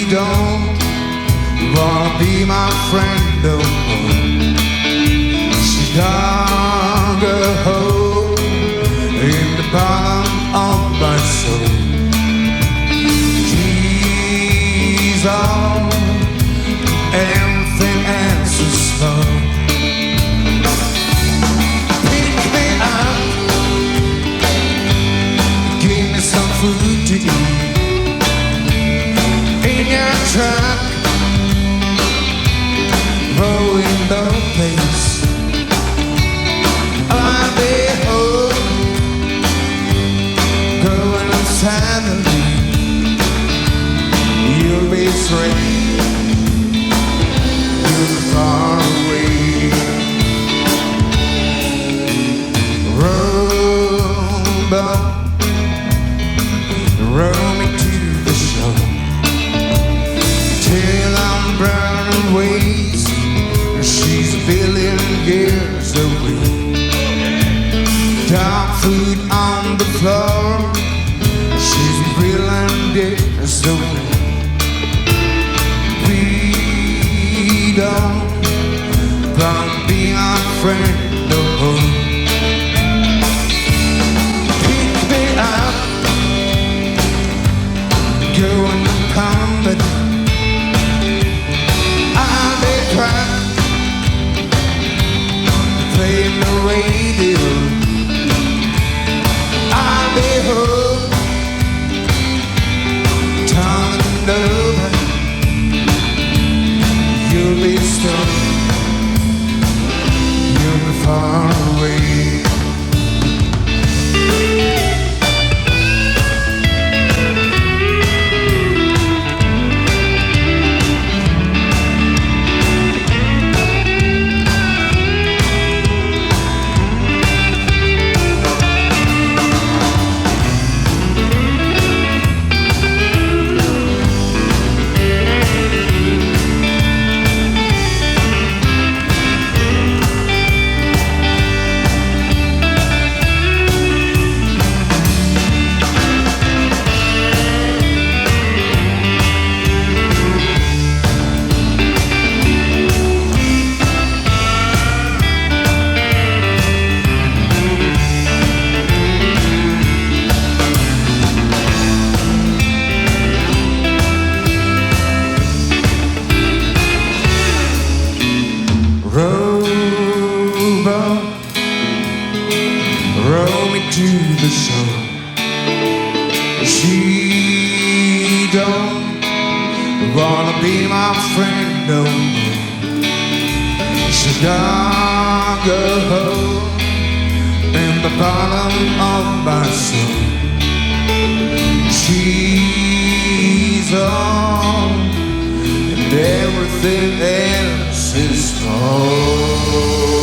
don't wanna be my friend no more. She dug a hole in the bottom of my soul. She's all, everything else is slow. Pick me up, give me some food to eat. In your truck, rolling the place. I'll be home, going inside the lead. You'll be straight, you'll be far away. Roll me to the shore till I'm burning ways. She's a billion years away. Dog food on the floor. She's a billion years away. We don't gonna be our friend no more. Pick me up, go and come back. I'll be crying, playing the radio. I'll be home, turning over. You'll be stoned, you'll be far away. Rowboat, row me to the shore. She don't wanna be my friend no more. She dug a hole in the bottom of my soul. She's all, and everything else is wrong.